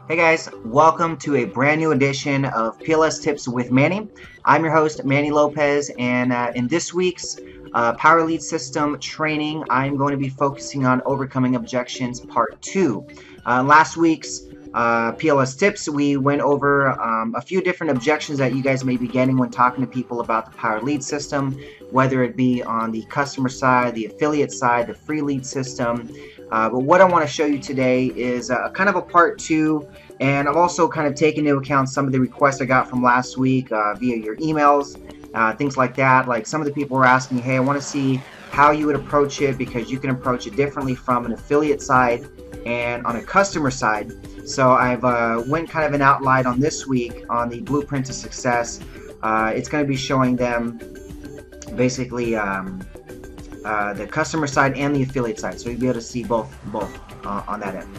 Hey guys, welcome to a brand new edition of PLS Tips with Manny. I'm your host, Manny Lopez, and in this week's Power Lead System training, I'm going to be focusing on overcoming objections part 2. Last week's PLS Tips, we went over a few different objections that you guys may be getting when talking to people about the Power Lead System, whether it be on the customer side, the affiliate side, the free lead system. But what I want to show you today is kind of a part 2, and I've also kind of taken into account some of the requests I got from last week via your emails, things like that. Like some of the people were asking, hey, I want to see how you would approach it, because you can approach it differently from an affiliate side and on a customer side. So I've went kind of an outline on this week on the Blueprint to Success. It's going to be showing them basically the customer side and the affiliate side, so you'll be able to see both on that end.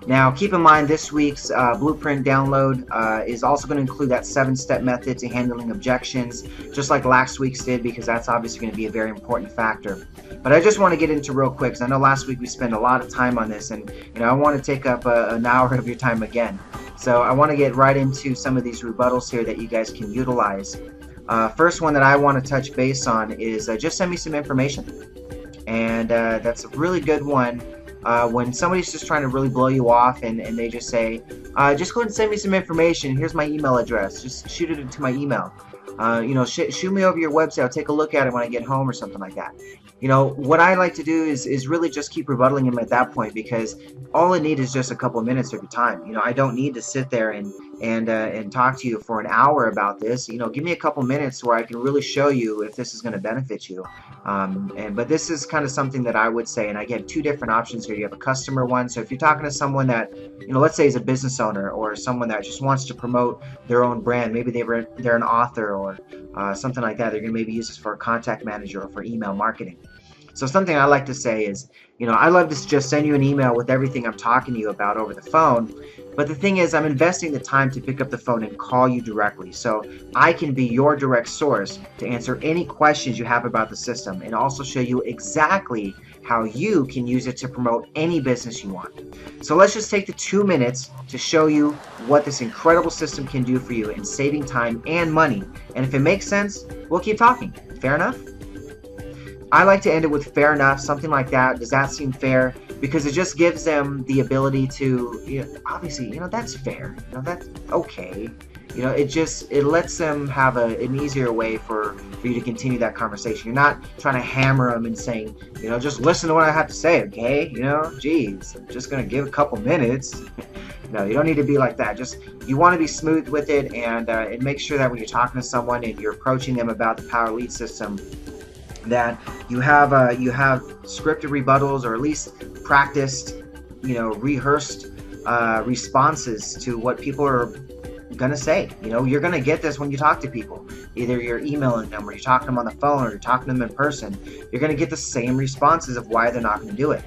Now keep in mind, this week's blueprint download is also going to include that 7-step method to handling objections, just like last week's did, because that's obviously going to be a very important factor. But I just want to get into real quick, because I know last week we spent a lot of time on this, and I want to take up an hour of your time again. So I want to get right into some of these rebuttals here that you guys can utilize. First one that I want to touch base on is just send me some information. And that's a really good one when somebody's just trying to really blow you off, and they just say, just go ahead and send me some information. Here's my email address. Just shoot it into my email. Shoot me over your website. I'll take a look at it when I get home, or something like that. What I like to do is really just keep rebuttaling him at that point, because all I need is just a couple of minutes of your time. I don't need to sit there and talk to you for an hour about this. Give me a couple minutes where I can really show you if this is going to benefit you. But this is kind of something that I would say, and I get two different options here. You have a customer one, so if you're talking to someone that, let's say is a business owner, or someone that just wants to promote their own brand, maybe they're an author or something like that. They're going to maybe use this for a contact manager or for email marketing. So something I like to say is, I love to just send you an email with everything I'm talking to you about over the phone. But the thing is, I'm investing the time to pick up the phone and call you directly, so I can be your direct source to answer any questions you have about the system, and also show you exactly how you can use it to promote any business you want. So let's just take the 2 minutes to show you what this incredible system can do for you in saving time and money. And if it makes sense, we'll keep talking. Fair enough? I like to end it with fair enough, something like that. Does that seem fair? Because it just gives them the ability to, obviously, that's fair. That's okay. It lets them have an easier way for you to continue that conversation. You're not trying to hammer them and saying, just listen to what I have to say, okay? Geez, I'm just going to give a couple minutes. No, you don't need to be like that. You want to be smooth with it, and make sure that when you're talking to someone and you're approaching them about the Power Lead System, that you have scripted rebuttals, or at least practiced, rehearsed responses to what people are gonna say. You're gonna get this when you talk to people. Either you're emailing them, or you're talking to them on the phone, or you're talking to them in person. You're gonna get the same responses of why they're not gonna do it,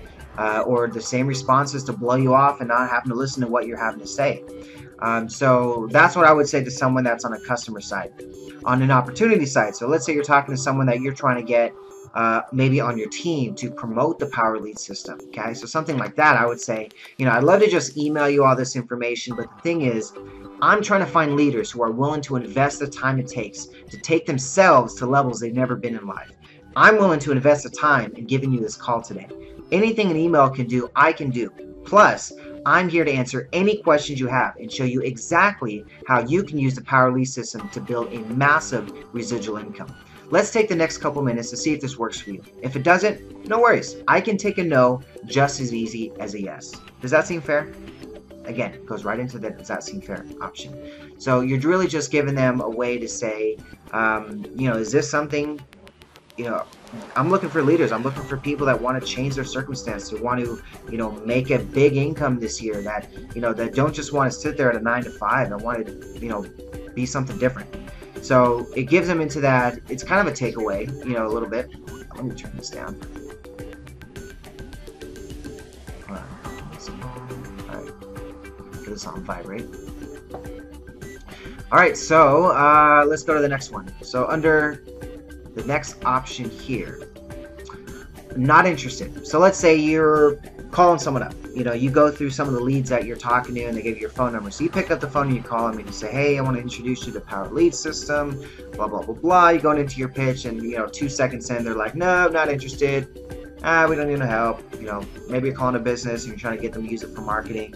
or the same responses to blow you off and not having to listen to what you're having to say. So that's what I would say to someone that's on a customer side. On an opportunity side, so let's say you're talking to someone that you're trying to get maybe on your team to promote the Power Lead System. Okay, so something like that, I would say, I'd love to just email you all this information, but the thing is, I'm trying to find leaders who are willing to invest the time it takes to take themselves to levels they've never been in life. I'm willing to invest the time in giving you this call today. Anything an email can do, I can do. Plus, I'm here to answer any questions you have and show you exactly how you can use the Power Lead System to build a massive residual income. Let's take the next couple minutes to see if this works for you. If it doesn't, no worries. I can take a no just as easy as a yes. Does that seem fair? Again, it goes right into the does that seem fair option. So you're really just giving them a way to say, is this something, I'm looking for leaders. I'm looking for people that want to change their circumstance, who want to, make a big income this year, that, that don't just want to sit there at a 9 to 5 and want to, be something different. So it gives them into that. It's kind of a takeaway, a little bit. Let me turn this down. All right. Get this on vibrate. All right, so let's go to the next one. So under the next option here, not interested. So let's say you're calling someone up. You go through some of the leads that you're talking to and they give you your phone number. So you pick up the phone and you call them and you say, hey, I want to introduce you to Power Lead System, blah, blah, blah, blah. You're going into your pitch and, 2 seconds in, they're like, no, not interested. We don't need no help. Maybe you're calling a business and you're trying to get them to use it for marketing.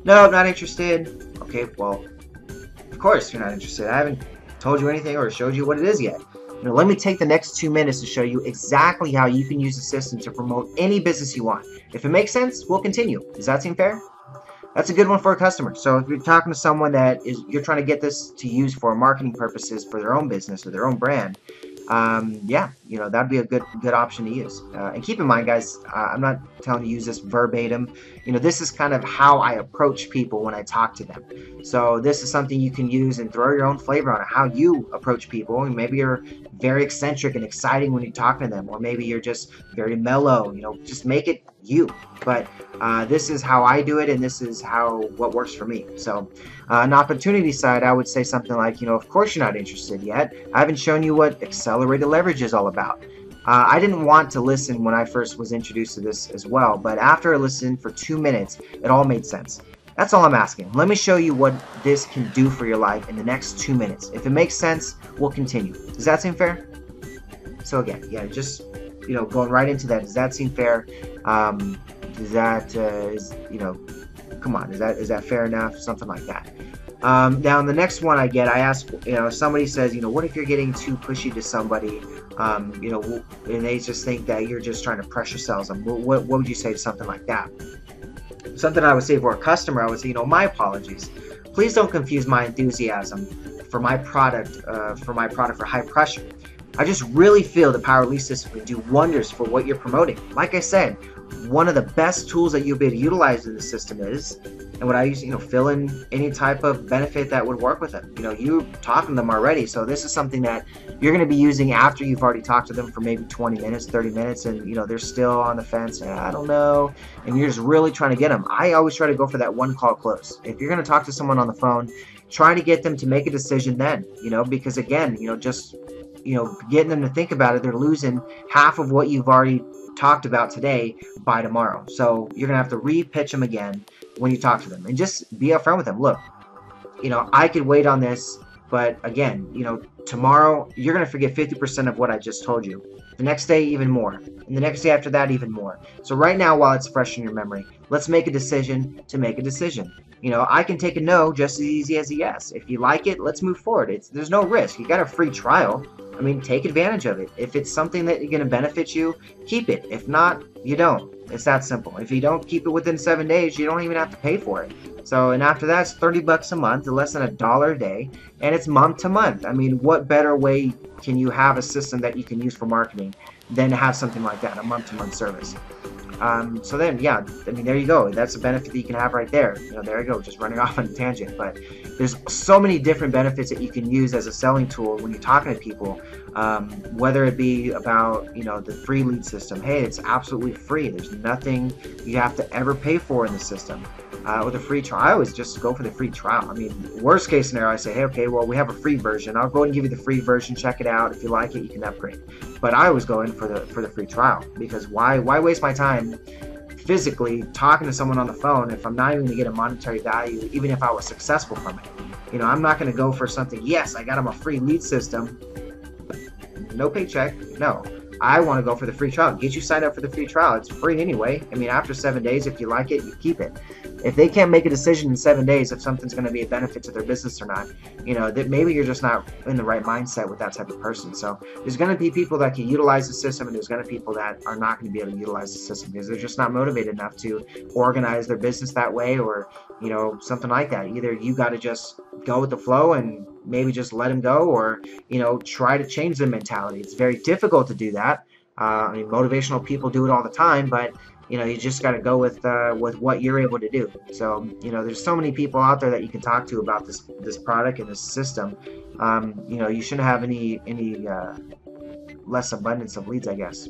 No, not interested. Okay, well, of course you're not interested. I haven't told you anything or showed you what it is yet. Let me take the next 2 minutes to show you exactly how you can use the system to promote any business you want. If it makes sense, we'll continue. Does that seem fair? That's a good one for a customer. So if you're talking to someone that you're trying to get this to use for marketing purposes for their own business or their own brand, yeah, that'd be a good option to use. And keep in mind, guys, I'm not telling you to use this verbatim. This is kind of how I approach people when I talk to them. So this is something you can use and throw your own flavor on it, how you approach people. And maybe you're very eccentric and exciting when you talk to them, or maybe you're just very mellow. Just make it you. But this is how I do it, and this is what works for me. So on the opportunity side, I would say something like, of course you're not interested yet. I haven't shown you what accelerated leverage is all about. I didn't want to listen when I first was introduced to this as well, but after I listened for 2 minutes, it all made sense. That's all I'm asking. Let me show you what this can do for your life in the next 2 minutes. If it makes sense, we'll continue. Does that seem fair? So again, yeah, just going right into that. Does that seem fair? Does that come on? Is that fair enough? Something like that. Now, the next one I ask, somebody says, what if you're getting too pushy to somebody, and they just think that you're just trying to pressure sell them. What would you say to something like that? Something I would say for a customer, I would say, my apologies. Please don't confuse my enthusiasm for my product for high pressure. I just really feel the Power Lead System can do wonders for what you're promoting. Like I said, one of the best tools that you'll be able to utilize in the system is, and what I use, fill in any type of benefit that would work with them. You talking to them already, so this is something that you're going to be using after you've already talked to them for maybe 20 minutes, 30 minutes, and they're still on the fence. I don't know, and you're just really trying to get them. I always try to go for that one call close. If you're going to talk to someone on the phone, try to get them to make a decision then. Because again, just getting them to think about it, they're losing half of what you've already talked about today by tomorrow. So you're gonna have to re-pitch them again when you talk to them, and just be upfront with them. Look, I could wait on this, but again, tomorrow you're gonna forget 50% of what I just told you. The next day, even more, and the next day after that, even more. So right now, while it's fresh in your memory, let's make a decision to make a decision. I can take a no just as easy as a yes. If you like it, let's move forward. There's no risk. You got a free trial. Take advantage of it. If it's something that you're going to benefit you, keep it. If not, you don't. It's that simple. If you don't keep it within 7 days, you don't even have to pay for it. So, and after that, it's $30 a month, less than $1 a day, and it's month to month. What better way can you have a system that you can use for marketing than to have something like that, a month-to-month service? So then, yeah, there you go. That's a benefit that you can have right there. There you go, just running off on a tangent. But there's so many different benefits that you can use as a selling tool when you're talking to people, whether it be about, the free lead system. Hey, it's absolutely free. There's nothing you have to ever pay for in the system. With a free trial, I always just go for the free trial. Worst case scenario, I say, hey, okay, well, we have a free version. I'll go ahead and give you the free version. Check it out. If you like it, you can upgrade. But I always go in for the free trial, because why waste my time physically talking to someone on the phone if I'm not even going to get a monetary value, even if I was successful from it? I'm not going to go for something. Yes, I got them a free lead system. No paycheck. No. I want to go for the free trial. Get you signed up for the free trial. It's free anyway. After 7 days, if you like it, you keep it. If they can't make a decision in 7 days if something's going to be a benefit to their business or not, that maybe you're just not in the right mindset with that type of person. So there's going to be people that can utilize the system, and there's going to be people that are not going to be able to utilize the system because they're just not motivated enough to organize their business that way, or something like that. Either you got to just go with the flow and maybe just let them go, or try to change their mentality. It's very difficult to do that. Motivational people do it all the time, but you just got to go with what you're able to do. So there's so many people out there that you can talk to about this product and this system. You shouldn't have any less abundance of leads, I guess.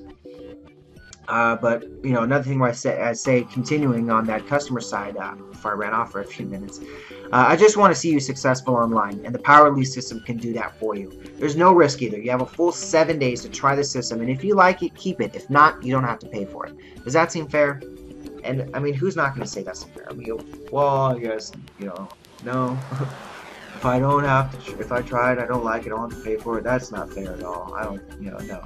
But another thing where I say continuing on that customer side, before I ran off for a few minutes, I just want to see you successful online, and the Power Lead system can do that for you. There's no risk either. You have a full 7 days to try the system, and if you like it, keep it. If not, you don't have to pay for it. Does that seem fair? And I mean, who's not going to say that's fair? I mean, well, I guess no. If I don't have to, if I tried, I don't like it, I don't have to pay for it. That's not fair at all. I don't, no.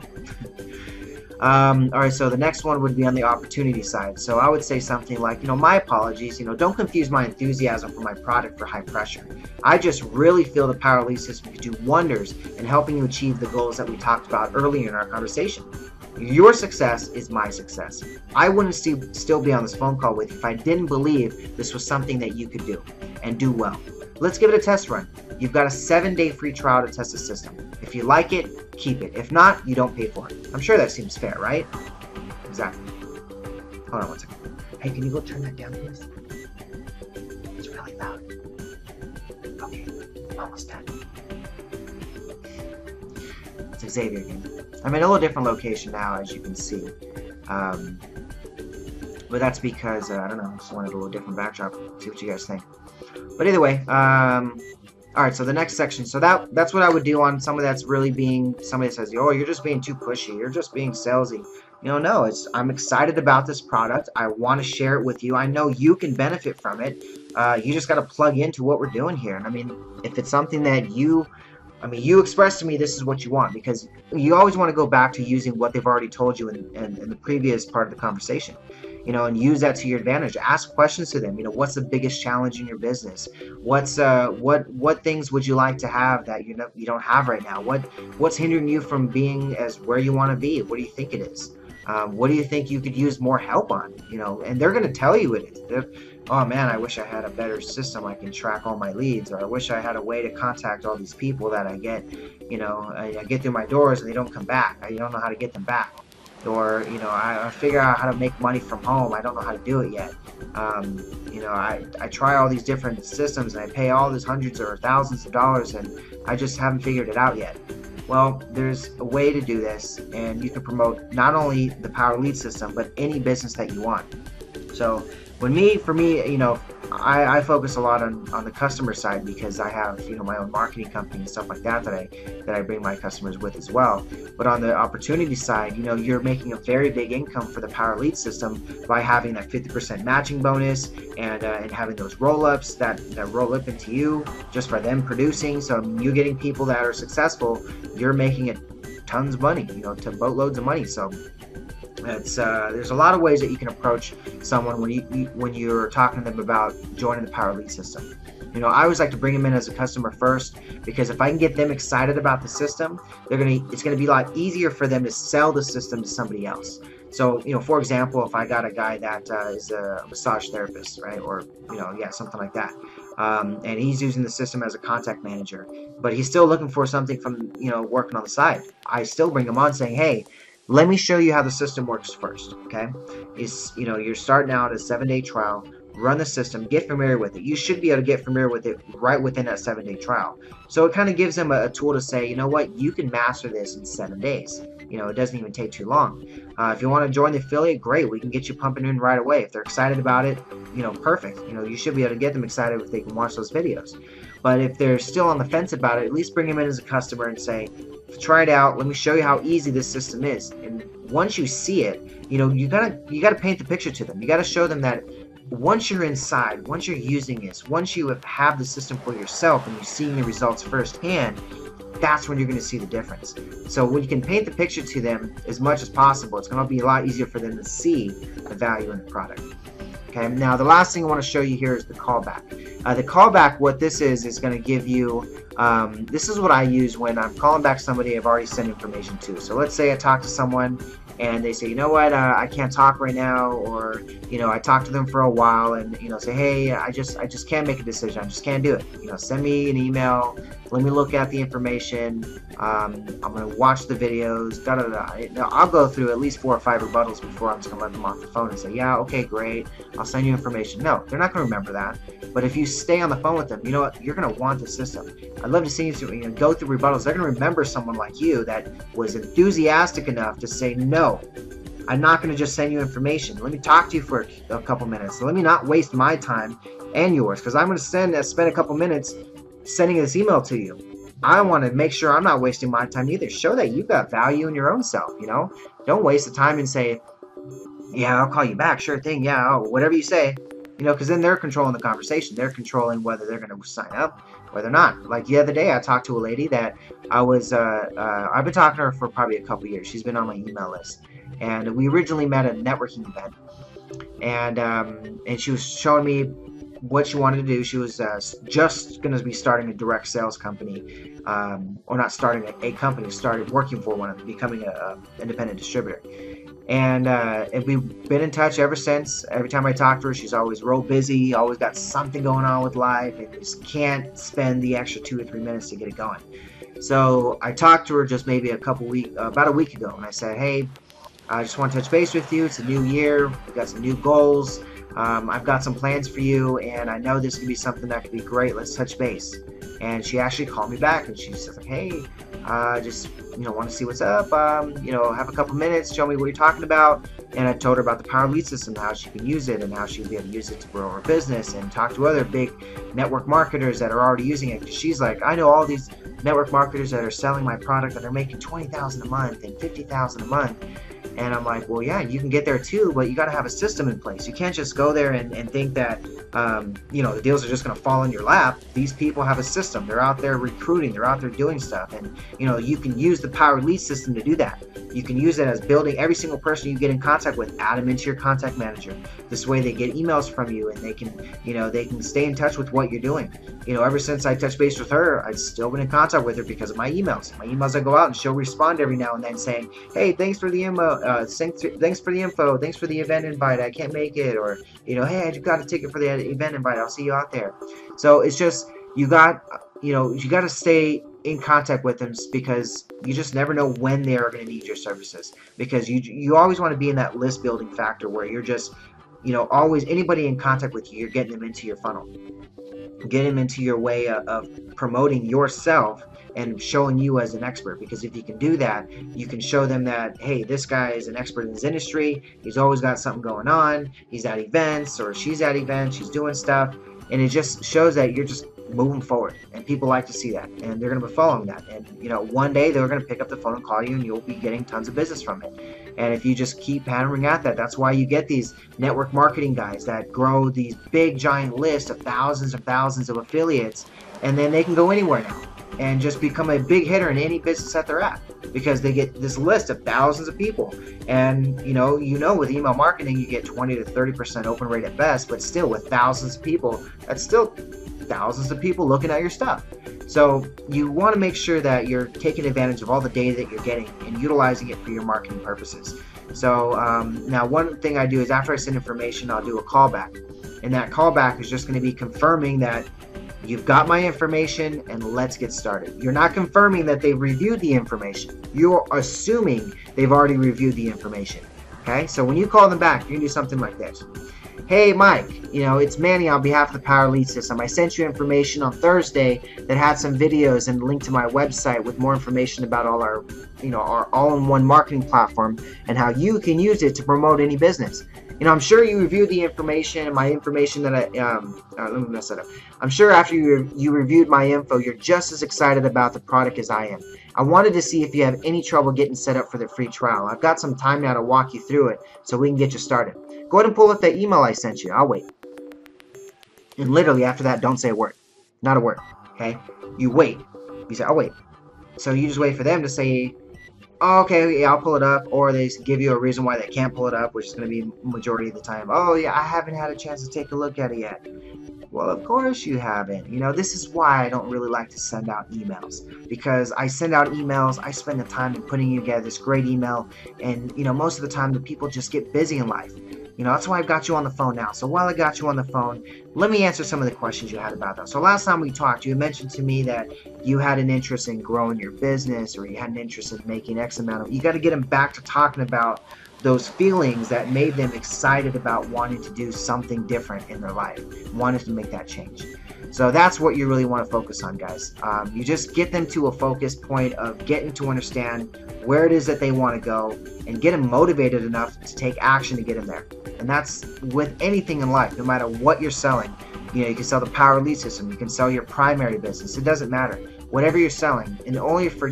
Alright, so the next one would be on the opportunity side. So I would say something like, my apologies, don't confuse my enthusiasm for my product for high pressure. I just really feel the Power Lead system could do wonders in helping you achieve the goals that we talked about earlier in our conversation. Your success is my success. I wouldn't still be on this phone call with you if I didn't believe this was something that you could do and do well. Let's give it a test run. You've got a 7-day free trial to test the system. If you like it, keep it. If not, you don't pay for it. I'm sure that seems fair, right? Exactly. Hold on one second. Hey, can you go turn that down, please? It's really loud. Okay, almost done. It's Xavier again. I'm in a little different location now, as you can see. But that's because, I don't know, I just wanted a little different backdrop. See what you guys think. But either way, alright, so the next section. So that's what I would do on somebody that's really being, somebody that says, oh, you're just being too pushy, you're just being salesy. No, I'm excited about this product. I want to share it with you. I know you can benefit from it. You just got to plug into what we're doing here. And I mean, if it's something that you express to me this is what you want, because you always want to go back to using what they've already told you in the previous part of the conversation. And use that to your advantage. Ask questions to them. What's the biggest challenge in your business? What's what things would you like to have that you don't have right now? What's hindering you from being as where you want to be? What do you think it is? What do you think you could use more help on? And they're going to tell you it is. Oh man, I wish I had a better system I can track all my leads, or I wish I had a way to contact all these people that I get, I get through my doors and they don't come back. I don't know how to get them back. Or, I figure out how to make money from home. I don't know how to do it yet. I try all these different systems and I pay all these hundreds or thousands of dollars and I just haven't figured it out yet. Well, there's a way to do this, and you can promote not only the Power Lead system, but any business that you want. So for me, I focus a lot on the customer side, because I have my own marketing company and stuff like that that I bring my customers with as well. But on the opportunity side, you're making a very big income for the Power Lead system by having that 50% matching bonus and having those roll-ups that roll up into you just for them producing. So you're getting people that are successful. You're making it tons of money, to boatloads of money. So it's there's a lot of ways that you can approach someone when you're talking to them about joining the Power Lead system. I always like to bring them in as a customer first, because if I can get them excited about the system, it's gonna be a lot easier for them to sell the system to somebody else. So, for example, if I got a guy that is a massage therapist, right, or something like that, and he's using the system as a contact manager, but he's still looking for something from working on the side, I still bring him on saying, hey, let me show you how the system works first, okay? You're starting out a 7-day trial. Run the system, get familiar with it. You should be able to get familiar with it right within that 7-day trial. So it kind of gives them a tool to say, you know what, you can master this in 7 days. It doesn't even take too long. If you want to join the affiliate, great. We can get you pumping in right away. If they're excited about it, perfect. You should be able to get them excited if they can watch those videos. But if they're still on the fence about it, at least bring them in as a customer and say, try it out. Let me show you how easy this system is. And once you see it, you gotta paint the picture to them. You gotta show them that once you're inside, once you're using this, once you have the system for yourself and you're seeing the results firsthand, that's when you're going to see the difference. So when you can paint the picture to them as much as possible, it's going to be a lot easier for them to see the value in the product. Okay, now the last thing I want to show you here is the callback. The callback, what this is going to give you, this is what I use when I'm calling back somebody I've already sent information to. So let's say I talk to someone and they say, you know what, I can't talk right now, or I talked to them for a while and say, hey, I just can't make a decision, I just can't do it. Send me an email, let me look at the information, I'm gonna watch the videos, I'll go through at least 4 or 5 rebuttals before I'm just gonna let them off the phone and say, yeah, okay, great, I'll send you information. No, they're not gonna remember that. But if you stay on the phone with them, you know what, you're gonna want the system. I'd love to see you go through rebuttals. They're gonna remember someone like you that was enthusiastic enough to say, no, I'm not going to just send you information. Let me talk to you for a couple minutes. Let me not waste my time and yours, because I'm going to spend a couple minutes sending this email to you. I want to make sure I'm not wasting my time either. Show that you've got value in your own self, you know? Don't waste the time and say, yeah, I'll call you back. Sure thing. Yeah, whatever you say. You know, because then they're controlling the conversation. They're controlling whether they're going to sign up, whether or not. Like the other day, I talked to a lady that I've been talking to her for probably a couple years. She's been on my email list. And we originally met at a networking event. And she was showing me what she wanted to do. She was just going to be starting a direct sales company, or not starting a company, started working for one of them, becoming an independent distributor. And we've been in touch ever since. Every time I talk to her, she's always real busy, always got something going on with life, and just can't spend the extra 2 or 3 minutes to get it going. So I talked to her just maybe about a week ago, and I said, hey, I just want to touch base with you. It's a new year. We've got some new goals. I've got some plans for you, and I know this can be something that could be great. Let's touch base. And she actually called me back, and she said, like, hey, just, want to see what's up. Have a couple minutes, show me what you're talking about. And I told her about the Power Lead System, how she can use it, and how she'll be able to use it to grow her business and talk to other big network marketers that are already using it. Because she's like, I know all these network marketers that are selling my product and they're making $20,000 a month and $50,000 a month. And I'm like, well, yeah, you can get there too, but you got to have a system in place. You can't just go there and think that, the deals are just going to fall in your lap. These people have a system. They're out there recruiting. They're out there doing stuff. And, you can use the Power Lead System to do that. You can use it as building every single person you get in contact with, add them into your contact manager. This way they get emails from you, and they can stay in touch with what you're doing. Ever since I touched base with her, I've still been in contact with her because of my emails. My emails, I go out and she'll respond every now and then saying, hey, thanks for the email. Thanks for the info. Thanks for the event invite. I can't make it. Or, hey, I got a ticket for the event invite. I'll see you out there. So it's just, you got to stay in contact with them, because you just never know when they are going to need your services. Because you always want to be in that list building factor where you're just, always anybody in contact with you, you're getting them into your funnel. Get them into your way of promoting yourself and showing you as an expert. Because if you can do that, you can show them that, hey, this guy is an expert in his industry. He's always got something going on. He's at events, or she's at events. She's doing stuff. And it just shows that you're just moving forward. And people like to see that. And they're going to be following that. And, one day they're going to pick up the phone and call you, and you'll be getting tons of business from it. And if you just keep hammering at that, that's why you get these network marketing guys that grow these big giant lists of thousands of affiliates. And then they can go anywhere now and just become a big hitter in any business that they're at, because they get this list of thousands of people. And with email marketing, you get 20 to 30% open rate at best, but still with thousands of people, that's still thousands of people looking at your stuff. So you want to make sure that you're taking advantage of all the data that you're getting and utilizing it for your marketing purposes. So now one thing I do is, after I send information, I'll do a callback. And that callback is just going to be confirming that you've got my information and let's get started. You're not confirming that they've reviewed the information. You're assuming they've already reviewed the information. Okay, so when you call them back, you can do something like this. Hey, Mike, it's Manny on behalf of the Power Lead System. I sent you information on Thursday that had some videos and a link to my website with more information about all our all-in-one marketing platform and how you can use it to promote any business. I'm sure you reviewed the information, and my information that let me mess that up. I'm sure after you reviewed my info, you're just as excited about the product as I am. I wanted to see if you have any trouble getting set up for the free trial. I've got some time now to walk you through it so we can get you started. Go ahead and pull up that email I sent you. I'll wait. And literally after that, don't say a word. Not a word. Okay? You wait. You say, I'll wait. So you just wait for them to say, oh, okay, yeah, I'll pull it up, or they give you a reason why they can't pull it up, which is going to be majority of the time. Oh, yeah, I haven't had a chance to take a look at it yet. Well, of course you haven't. This is why I don't really like to send out emails, because I send out emails, I spend the time in putting together this great email, and, most of the time the people just get busy in life. That's why I've got you on the phone now. So while I got you on the phone, let me answer some of the questions you had about that. So last time we talked, you mentioned to me that you had an interest in growing your business, or you had an interest in making X amount of. You got to get them back to talking about those feelings that made them excited about wanting to do something different in their life, wanting to make that change. So that's what you really want to focus on, guys. You just get them to a focus point of getting to understand where it is that they want to go and get them motivated enough to take action to get them there. And that's with anything in life, no matter what you're selling. You know, you can sell the power lead system, you can sell your primary business, it doesn't matter. Whatever you're selling, in order for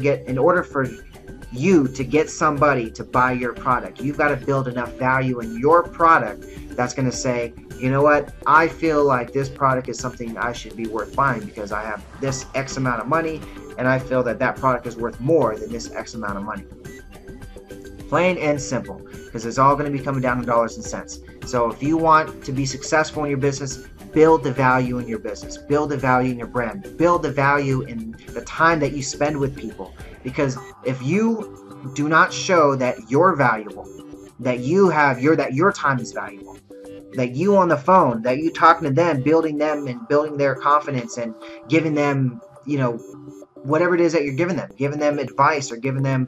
you to get somebody to buy your product, you've got to build enough value in your product that's going to say, you know what, I feel like this product is something I should be worth buying because I have this X amount of money and I feel that that product is worth more than this X amount of money. Plain and simple, because it's all going to be coming down to dollars and cents. So if you want to be successful in your business, build the value in your business, build the value in your brand, build the value in the time that you spend with people. Because if you do not show that you're valuable, that your time is valuable, that you on the phone, that you talking to them, building them and building their confidence and giving them, you know, whatever it is that you're giving them advice or giving them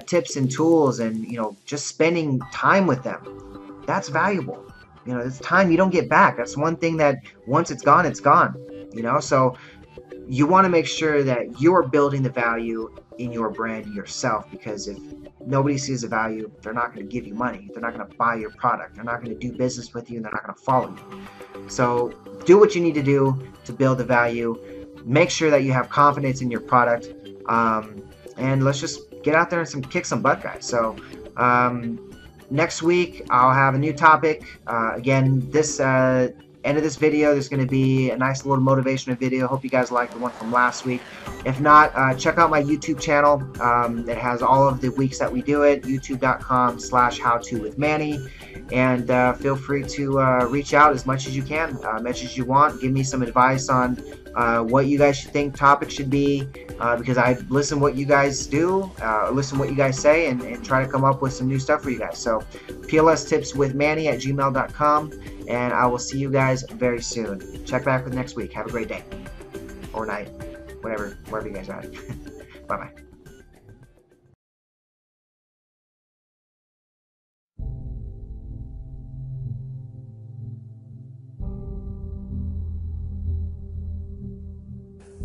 tips and tools and, you know, just spending time with them, that's valuable. You know, it's time you don't get back. That's one thing that once it's gone, you know. So you want to make sure that you're building the value in your brand yourself, because if nobody sees the value, they're not going to give you money, they're not going to buy your product, they're not going to do business with you, and they're not going to follow you. So do what you need to do to build the value. Make sure that you have confidence in your product, and let's just get out there and kick some butt, guys. So next week I'll have a new topic. Again, this end of this video, there's going to be a nice little motivational video. Hope you guys liked the one from last week. If not, check out my YouTube channel. It has all of the weeks that we do it, youtube.com/howtowithmanny. And feel free to reach out as much as you can, much as you want. Give me some advice on what you guys should think topics should be, because I listen what you guys do, listen what you guys say, and try to come up with some new stuff for you guys. So plstipswithmanny@gmail.com, and I will see you guys very soon. Check back with next week. Have a great day or night, wherever you guys are at. Bye-bye.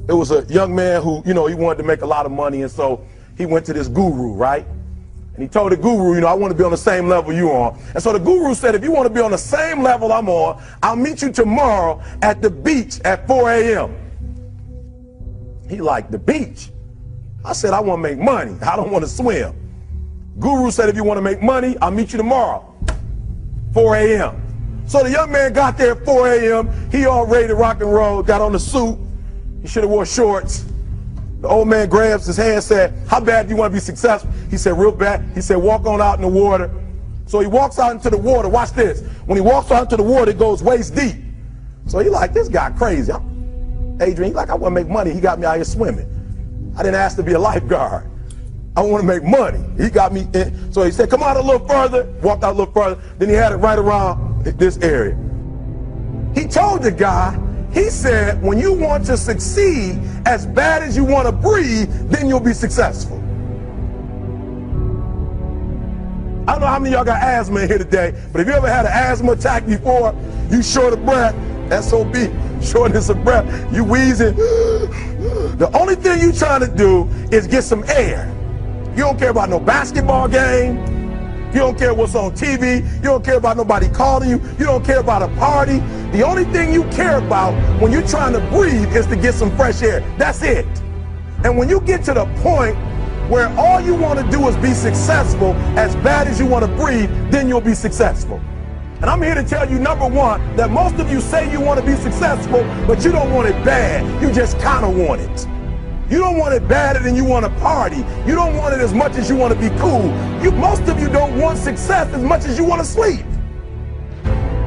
It was a young man who, you know, he wanted to make a lot of money, and so he went to this guru, right? And he told the guru, you know, I want to be on the same level you on. And so the guru said, if you want to be on the same level I'm on, I'll meet you tomorrow at the beach at 4 a.m. He liked the beach. I said, I want to make money. I don't want to swim. Guru said, if you want to make money, I'll meet you tomorrow, 4 a.m. So the young man got there at 4 a.m. He all ready to rock and roll, got on the suit. He should have wore shorts. The old man grabs his hand and said, how bad do you want to be successful? He said, real bad. He said, walk on out in the water. So he walks out into the water. Watch this. When he walks out into the water, it goes waist deep. So he like, this guy crazy. Adrian, he like, I want to make money. He got me out here swimming. I didn't ask to be a lifeguard. I want to make money. He got me in. So he said, come out a little further. Walked out a little further. Then he had it right around this area. He told the guy, he said, when you want to succeed as bad as you want to breathe, then you'll be successful. I don't know how many of y'all got asthma in here today, but if you ever had an asthma attack before, you short of breath, SOB, shortness of breath, you wheezing. The only thing you trying to do is get some air. You don't care about no basketball game. You don't care what's on TV. You don't care about nobody calling you. You don't care about a party. The only thing you care about when you're trying to breathe is to get some fresh air. That's it. And when you get to the point where all you want to do is be successful as bad as you want to breathe, then you'll be successful. And I'm here to tell you, number one, that most of you say you want to be successful, but you don't want it bad. You just kind of want it. You don't want it badder than you want to party. You don't want it as much as you want to be cool. Most of you don't want success as much as you want to sleep.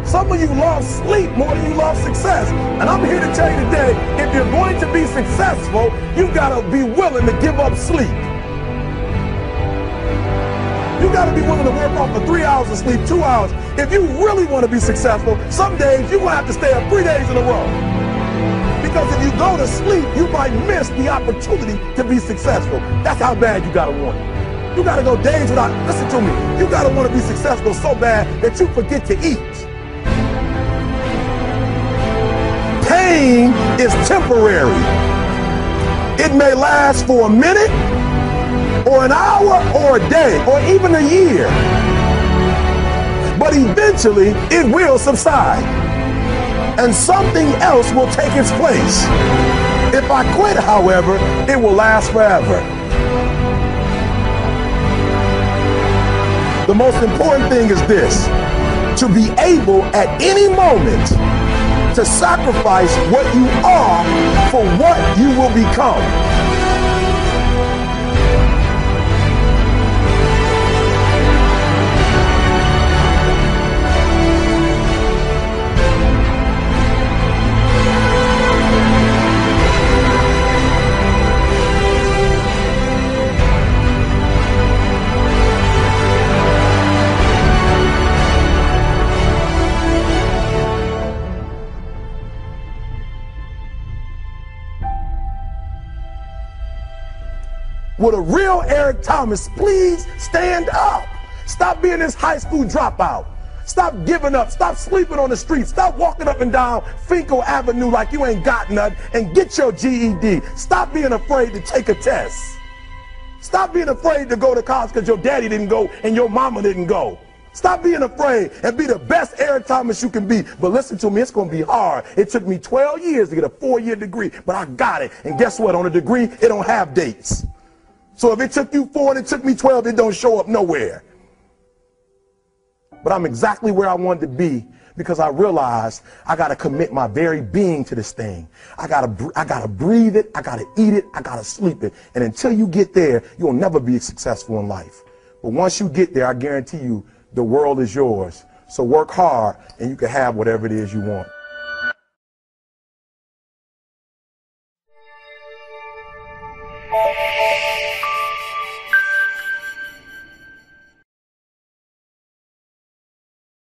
Some of you love sleep more than you love success. And I'm here to tell you today, if you're going to be successful, you've got to be willing to give up sleep. You got to be willing to work off for 3 hours of sleep, 2 hours. If you really want to be successful, some days you're going to have to stay up 3 days in a row. Because if you go to sleep, you might miss the opportunity to be successful. That's how bad you gotta want it. You gotta go days without, listen to me, you gotta want to be successful so bad that you forget to eat. Pain thing is temporary. It may last for a minute, or an hour, or a day, or even a year. But eventually, it will subside, and something else will take its place. If I quit, however, it will last forever. The most important thing is this: to be able at any moment to sacrifice what you are for what you will become. Would a real Eric Thomas please stand up? Stop being this high school dropout. Stop giving up. Stop sleeping on the street. Stop walking up and down Finkel Avenue like you ain't got nothing, and get your GED. Stop being afraid to take a test. Stop being afraid to go to college because your daddy didn't go and your mama didn't go. Stop being afraid and be the best Eric Thomas you can be. But listen to me, it's going to be hard. It took me 12 years to get a 4-year degree, but I got it. And guess what? On a degree, it don't have dates. So if it took you 4 and it took me 12, it don't show up nowhere. But I'm exactly where I wanted to be because I realized I got to commit my very being to this thing. I got to breathe it. I got to eat it. I got to sleep it. And until you get there, you'll never be successful in life. But once you get there, I guarantee you the world is yours. So work hard and you can have whatever it is you want.